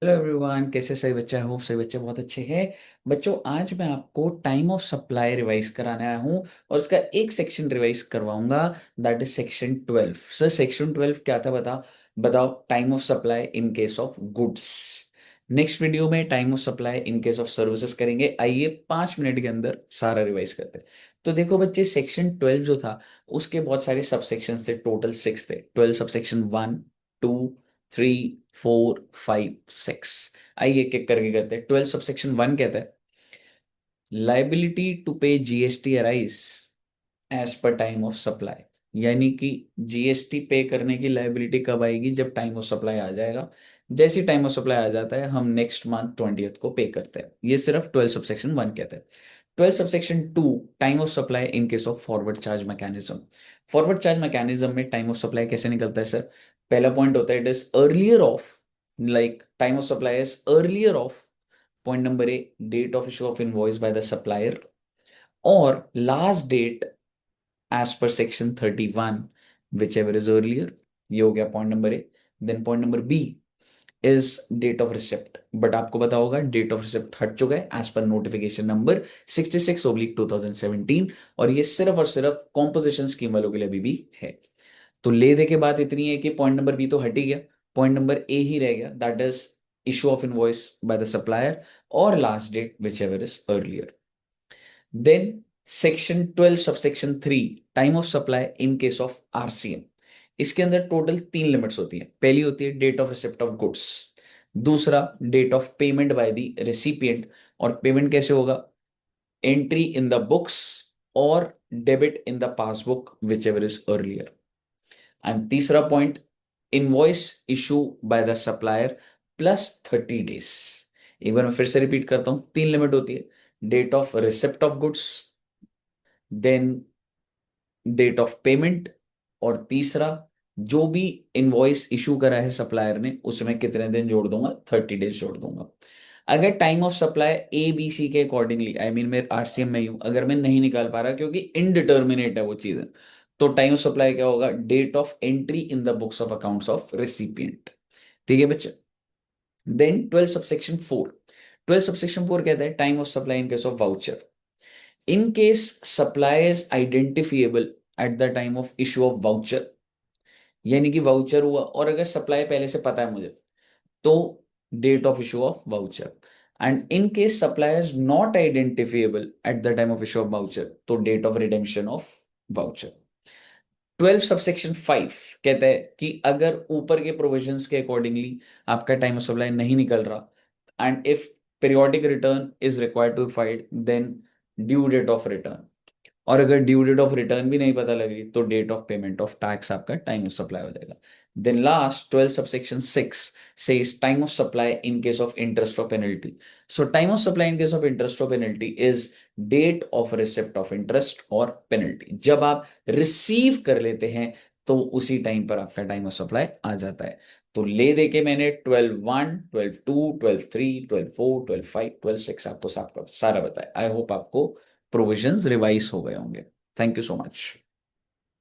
Hello everyone, कैसे सही बच्चे हो? सही बच्चे बहुत अच्छे हैं। बच्चों, आज मैं आपको टाइम ऑफ सप्लाई रिवाइज कराने आया हूँ और उसका एक सेक्शन रिवाइज करवाऊंगा। That is section 12। Sir, section 12 क्या था? बताओ। Time of supply in case of goods. Next video में time of supply in case of services करेंगे। आइए 5 मिनट के अंदर सारा रिवाइज करते हैं। तो देखो बच्चे, सेक्शन 12 जो था उसके बहुत सारे सब सेक्शन थे। टोटल 6 थे। 12 सब सेक्शन 1, 2, 3, 4, 5, 6। आइए एक एक करके करते हैं। 12 सबसेक्शन 1 कहता है liability to pay GST arise as per time of supply. यानी कि जीएसटी पे करने की लाइबिलिटी कब आएगी? जब टाइम ऑफ सप्लाई आ जाएगा। जैसे टाइम ऑफ सप्लाई आ जाता है हम नेक्स्ट मंथ 20th को पे करते हैं। ये सिर्फ 12 सबसेक्शन 1 कहता है। 12 subsection 2, time of supply in case of forward charge mechanism. Forward charge mechanism में टाइम ऑफ सप्लाई कैसे निकलता है सर? पहला पॉइंट होता है it is earlier of, like time of supply is earlier of, point number A, date of issue of invoice by the supplier, और last date as per section 31, whichever is earlier. ये हो गया point number A. Then point number B is date of receipt. But आपको पता होगा date of receipt हट चुका है एज पर नोटिफिकेशन नंबर 66/2017, और ये सिर्फ और सिर्फ कॉम्पोजिशन स्कीम वालों के लिए अभी भी है। तो ले दे के बात इतनी है कि पॉइंट नंबर बी तो हट ही गया, पॉइंट नंबर ए ही रह गया। That is issue of invoice by the supplier और last date whichever is earlier. Then section 12 subsection 3, time of supply in case of RCM. इसके अंदर टोटल 3 लिमिट्स होती है। पहली होती है date of receipt of goods, दूसरा date of payment by the recipient, और पेमेंट कैसे होगा? एंट्री इन द बुक्स और debit in the passbook whichever is earlier. And तीसरा point, invoice issue by the supplier plus 30 days। एक बार मैं फिर से रिपीट करता हूं, 3 लिमिट होती है। Date of receipt of goods, then date of payment, और तीसरा जो भी इनवॉइस इशू करा है सप्लायर ने उसमें कितने दिन जोड़ दूंगा? 30 days जोड़ दूंगा। अगर time of supply A B C के अकॉर्डिंगली, आई मीन मैं आरसीएम में ही हूं, अगर मैं नहीं निकाल पा रहा क्योंकि इनडिटर्मिनेट है वो चीजें, तो टाइम ऑफ सप्लाई क्या होगा? Date of entry in the books of accounts of recipient. ठीक है बच्चे। देन 12 सबसेक्शन 4 कहता है time of supply in case of voucher. In case supply is identifiable at the time of issue of voucher, यानी कि voucher हुआ और अगर सप्लाई पहले से पता है मुझे, तो date of issue of voucher. And in case supply is not identifiable at the time of issue of voucher, तो date of redemption of voucher. 12 subsection 5 कहता है कि अगर ऊपर के प्रोविजंस के अकॉर्डिंगली आपका टाइम ऑफ सप्लाई नहीं निकल रहा, and if periodic return is required to file, then due date of return, और अगर ड्यू डेट ऑफ रिटर्न भी नहीं पता लग रही तो date of payment of tax आपका टाइम ऑफ सप्लाई हो जाएगा। Then last 12 subsection 6 says time of supply in case of interest और penalty. So time of supply in case of interest और penalty is date of receipt of interest और penalty. जब आप receive कर लेते हैं तो उसी टाइम पर आपका टाइम ऑफ सप्लाई आ जाता है। तो ले दे के मैंने 12/1, 12/2, 12/3, 12/4, 12/5, 12/6 आपको सारा बताया। आई होप आपको प्रोविजंस रिवाइज हो गए होंगे। Thank you so much.